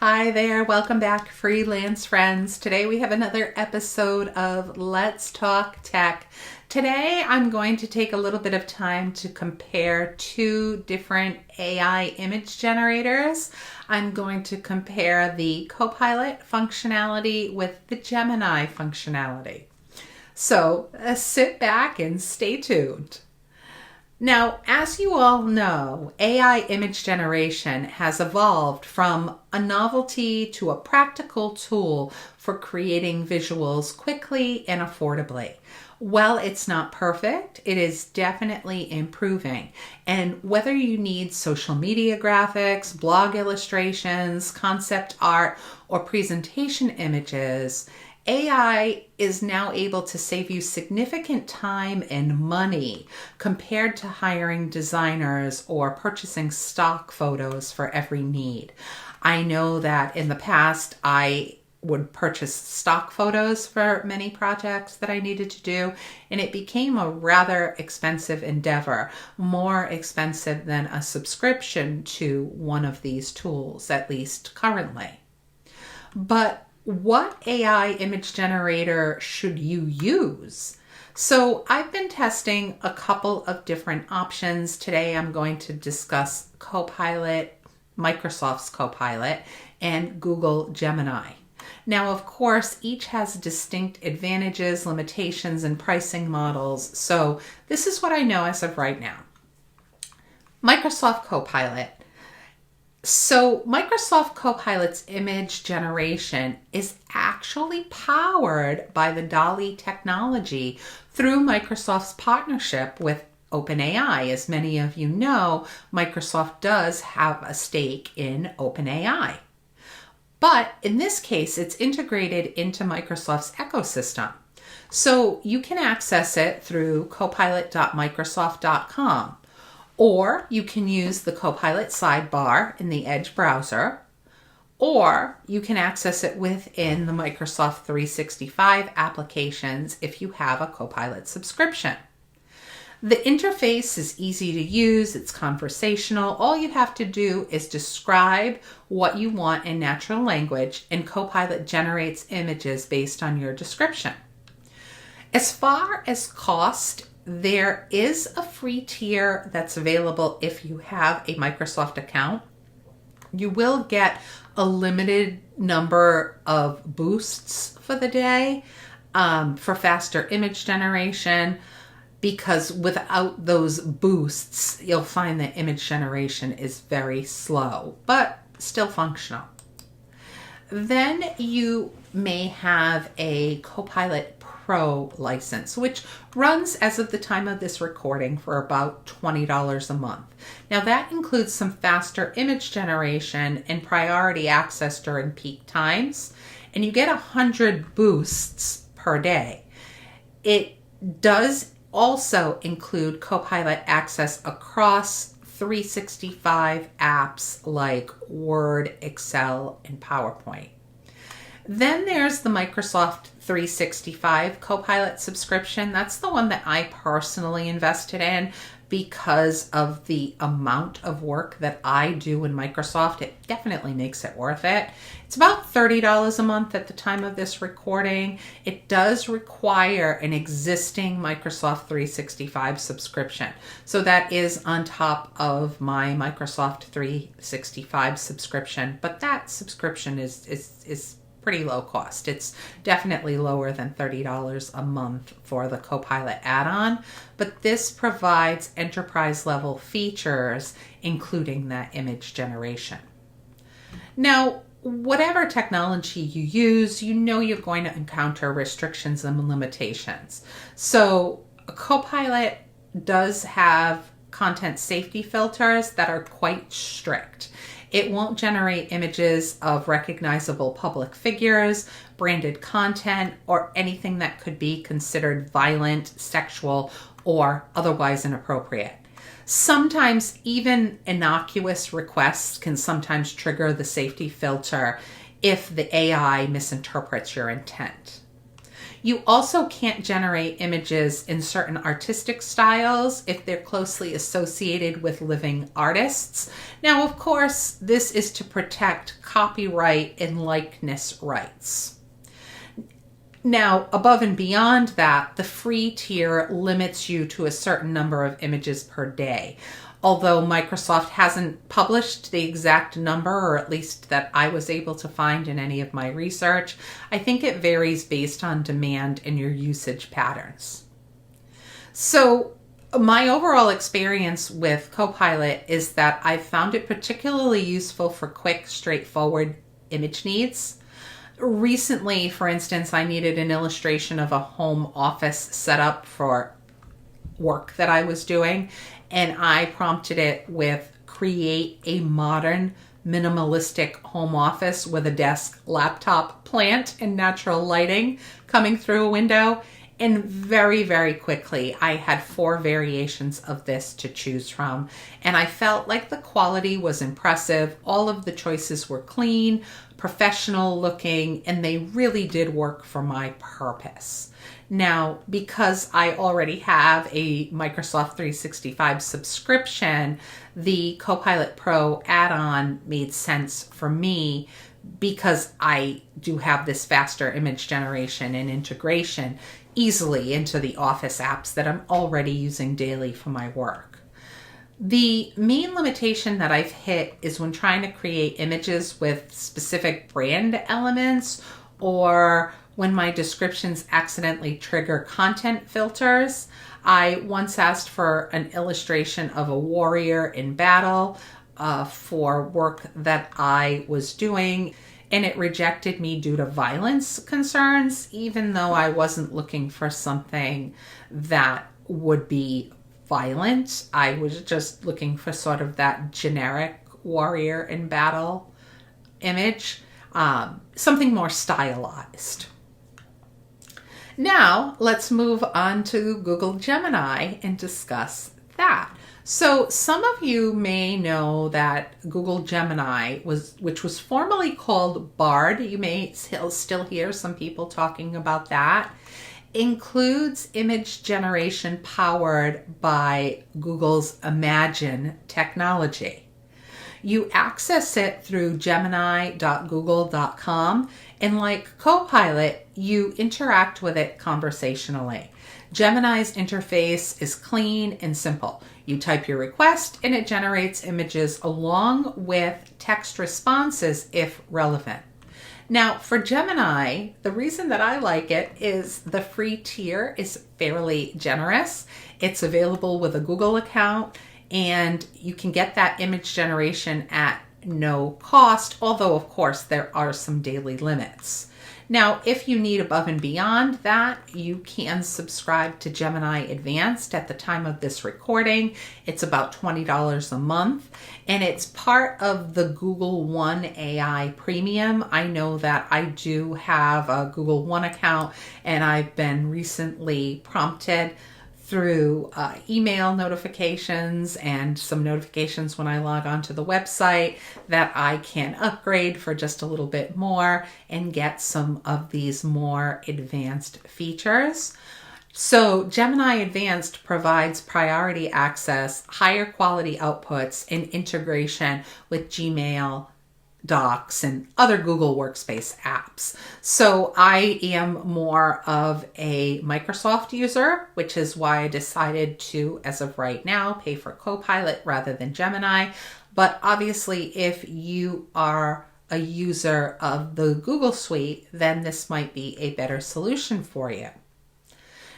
Hi there, welcome back, freelance friends. Today we have another episode of Let's Talk Tech. Today I'm going to take a little bit of time to compare two different AI image generators. I'm going to compare the Copilot functionality with the Gemini functionality. So sit back and stay tuned. Now, as you all know, AI image generation has evolved from a novelty to a practical tool for creating visuals quickly and affordably. While it's not perfect, it is definitely improving. And whether you need social media graphics, blog illustrations, concept art, or presentation images, AI is now able to save you significant time and money compared to hiring designers or purchasing stock photos for every need. I know that in the past I would purchase stock photos for many projects that I needed to do, and it became a rather expensive endeavor, more expensive than a subscription to one of these tools, at least currently. But what AI image generator should you use? So I've been testing a couple of different options. Today I'm going to discuss Copilot, Microsoft's Copilot, and Google Gemini. Now, of course, each has distinct advantages, limitations, and pricing models. So this is what I know as of right now. Microsoft Copilot. So Microsoft Copilot's image generation is actually powered by the DALL-E technology through Microsoft's partnership with OpenAI. As many of you know, Microsoft does have a stake in OpenAI. But in this case, it's integrated into Microsoft's ecosystem. So you can access it through copilot.microsoft.com. Or you can use the Copilot sidebar in the Edge browser, or you can access it within the Microsoft 365 applications if you have a Copilot subscription. The interface is easy to use, it's conversational. All you have to do is describe what you want in natural language, and Copilot generates images based on your description. As far as cost, there is a free tier that's available if you have a Microsoft account. You will get a limited number of boosts for the day for faster image generation, because without those boosts, you'll find that image generation is very slow, but still functional. Then you may have a Copilot Pro license, which runs as of the time of this recording for about $20 a month. Now that includes some faster image generation and priority access during peak times, and you get 100 boosts per day. It does also include Copilot access across 365 apps like Word, Excel, and PowerPoint. Then there's the Microsoft 365 Copilot subscription. That's the one that I personally invested in because of the amount of work that I do in Microsoft. It definitely makes it worth it. It's about $30 a month at the time of this recording. It does require an existing Microsoft 365 subscription. So that is on top of my Microsoft 365 subscription, but that subscription is pretty low cost. It's definitely lower than $30 a month for the Copilot add-on, but this provides enterprise level features, including that image generation. Now, whatever technology you use, you know you're going to encounter restrictions and limitations. So Copilot does have content safety filters that are quite strict. It won't generate images of recognizable public figures, branded content, or anything that could be considered violent, sexual, or otherwise inappropriate. Sometimes even innocuous requests can sometimes trigger the safety filter if the AI misinterprets your intent. You also can't generate images in certain artistic styles if they're closely associated with living artists. Now, of course, this is to protect copyright and likeness rights. Now, above and beyond that, the free tier limits you to a certain number of images per day. Although Microsoft hasn't published the exact number, or at least that I was able to find in any of my research, I think it varies based on demand and your usage patterns. So my overall experience with Copilot is that I found it particularly useful for quick, straightforward image needs. Recently, for instance, I needed an illustration of a home office setup for work that I was doing, and I prompted it with create a modern minimalistic home office with a desk, laptop, plant, and natural lighting coming through a window. And very, very quickly, I had 4 variations of this to choose from. And I felt like the quality was impressive. All of the choices were clean, professional looking, and they really did work for my purpose. Now, because I already have a Microsoft 365 subscription, the Copilot Pro add-on made sense for me because I do have this faster image generation and integration easily into the Office apps that I'm already using daily for my work. The main limitation that I've hit is when trying to create images with specific brand elements, or when my descriptions accidentally trigger content filters. I once asked for an illustration of a warrior in battle for work that I was doing, and it rejected me due to violence concerns, even though I wasn't looking for something that would be violent. I was just looking for sort of that generic warrior in battle image, something more stylized. Now, let's move on to Google Gemini and discuss that. So some of you may know that Google Gemini, which was formerly called Bard, you may still hear some people talking about that, includes image generation powered by Google's Imagine technology. You access it through gemini.google.com, and like Copilot, you interact with it conversationally. Gemini's interface is clean and simple. You type your request and it generates images along with text responses if relevant. Now, for Gemini, the reason that I like it is the free tier is fairly generous. It's available with a Google account, and you can get that image generation at no cost, although of course there are some daily limits. Now, if you need above and beyond that, you can subscribe to Gemini Advanced at the time of this recording. It's about $20 a month, and it's part of the Google One AI Premium. I know that I do have a Google One account, and I've been recently prompted through email notifications and some notifications when I log onto the website that I can upgrade for just a little bit more and get some of these more advanced features. So Gemini Advanced provides priority access, higher quality outputs, and integration with Gmail, Docs, and other Google Workspace apps. So I am more of a Microsoft user, which is why I decided to, as of right now, pay for Copilot rather than Gemini. But obviously, if you are a user of the Google Suite, then this might be a better solution for you.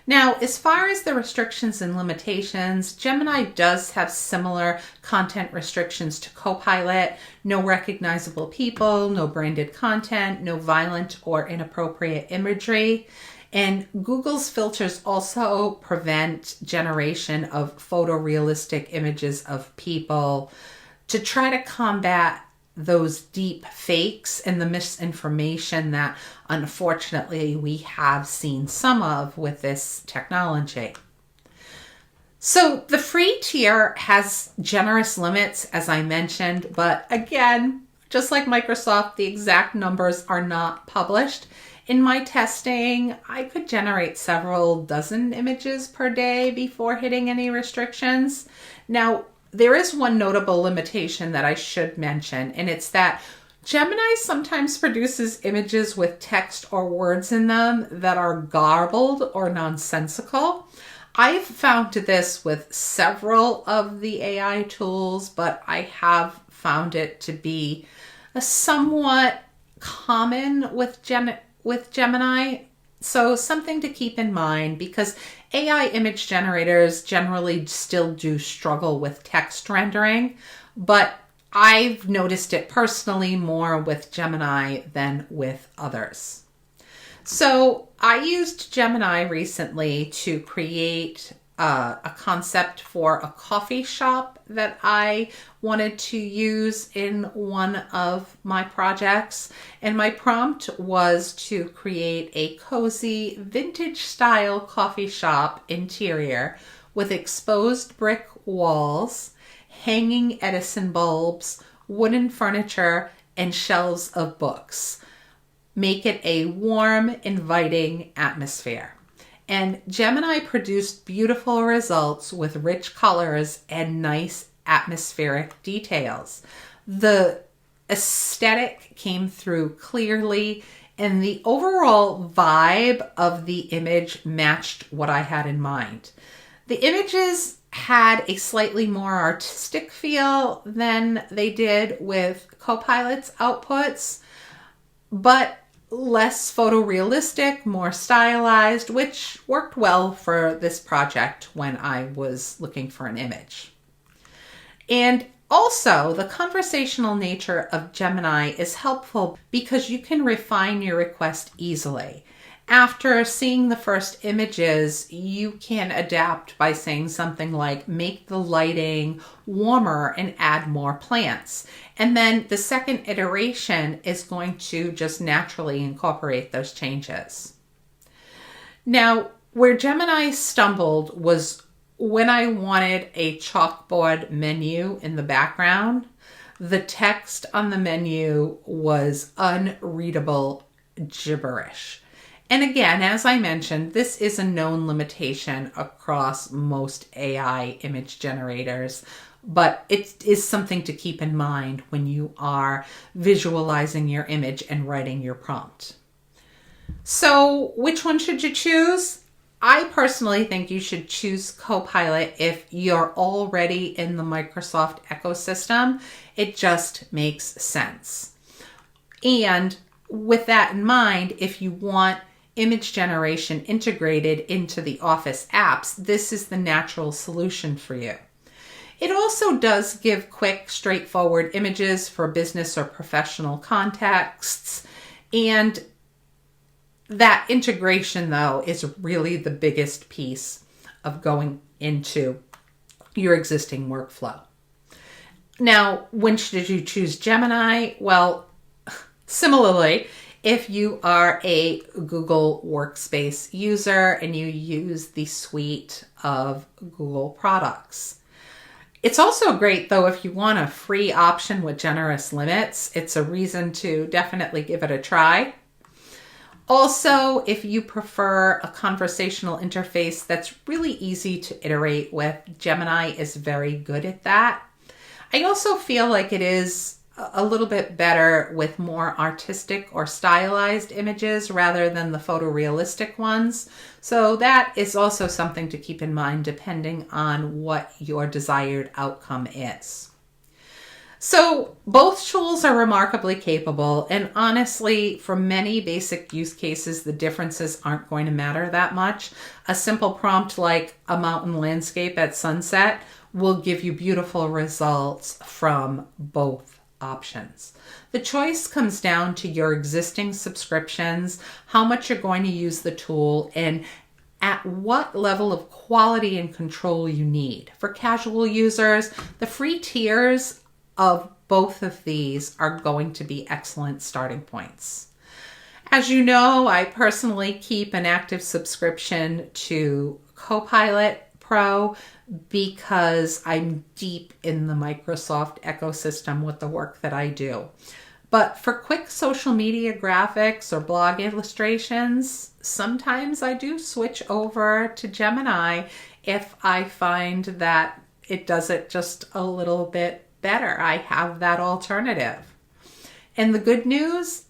Now, as far as the restrictions and limitations, Gemini does have similar content restrictions to Copilot. No recognizable people, no branded content, no violent or inappropriate imagery. And Google's filters also prevent generation of photorealistic images of people to try to combat those deep fakes and the misinformation that unfortunately we have seen some of with this technology. So the free tier has generous limits, as I mentioned, but again, just like Microsoft, the exact numbers are not published. in my testing, I could generate several dozen images per day before hitting any restrictions. Now, there is one notable limitation that I should mention, and it's that Gemini sometimes produces images with text or words in them that are garbled or nonsensical. I've found this with several of the AI tools, but I have found it to be a somewhat common with Gemini. So something to keep in mind, because AI image generators generally still do struggle with text rendering, but I've noticed it personally more with Gemini than with others. So I used Gemini recently to create a concept for a coffee shop that I wanted to use in one of my projects. And my prompt was to create a cozy vintage style coffee shop interior with exposed brick walls, hanging Edison bulbs, wooden furniture, and shelves of books. Make it a warm, inviting atmosphere. And Gemini produced beautiful results with rich colors and nice atmospheric details. The aesthetic came through clearly, and the overall vibe of the image matched what I had in mind. The images had a slightly more artistic feel than they did with Copilot's outputs, but less photorealistic, more stylized, which worked well for this project when I was looking for an image. And also, the conversational nature of Gemini is helpful because you can refine your request easily. After seeing the first images, you can adapt by saying something like, make the lighting warmer and add more plants. And then the second iteration is going to just naturally incorporate those changes. Now, where Gemini stumbled was when I wanted a chalkboard menu in the background. The text on the menu was unreadable gibberish. And again, as I mentioned, this is a known limitation across most AI image generators, but it is something to keep in mind when you are visualizing your image and writing your prompt. So which one should you choose? I personally think you should choose Copilot if you're already in the Microsoft ecosystem. It just makes sense. And with that in mind, if you want image generation integrated into the Office apps, this is the natural solution for you. It also does give quick, straightforward images for business or professional contexts. And that integration, though, is really the biggest piece of going into your existing workflow. Now, when should you choose Gemini? Well, similarly, if you are a Google Workspace user and you use the suite of Google products. It's also great, though, if you want a free option with generous limits. It's a reason to definitely give it a try. Also, if you prefer a conversational interface that's really easy to iterate with, Gemini is very good at that. I also feel like it is a little bit better with more artistic or stylized images rather than the photorealistic ones. So that is also something to keep in mind depending on what your desired outcome is. So both tools are remarkably capable, and honestly, for many basic use cases, the differences aren't going to matter that much. A simple prompt like a mountain landscape at sunset will give you beautiful results from both options. The choice comes down to your existing subscriptions, how much you're going to use the tool, and at what level of quality and control you need. For casual users, the free tiers of both of these are going to be excellent starting points. As you know, I personally keep an active subscription to Copilot Pro because I'm deep in the Microsoft ecosystem with the work that I do. But for quick social media graphics or blog illustrations, sometimes I do switch over to Gemini if I find that it does it just a little bit better. I have that alternative. And the good news,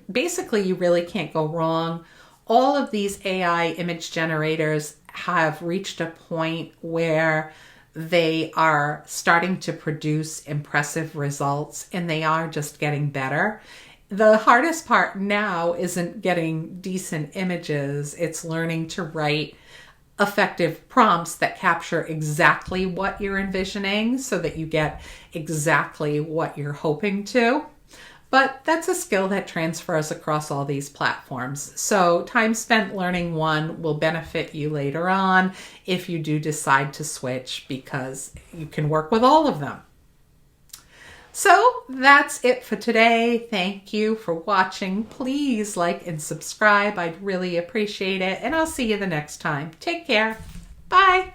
basically you really can't go wrong. All of these AI image generators have reached a point where they are starting to produce impressive results, and they are just getting better. The hardest part now isn't getting decent images. It's learning to write effective prompts that capture exactly what you're envisioning so that you get exactly what you're hoping to. But that's a skill that transfers across all these platforms. So time spent learning one will benefit you later on if you do decide to switch, because you can work with all of them. So that's it for today. Thank you for watching. Please like and subscribe. I'd really appreciate it. And I'll see you the next time. Take care. Bye.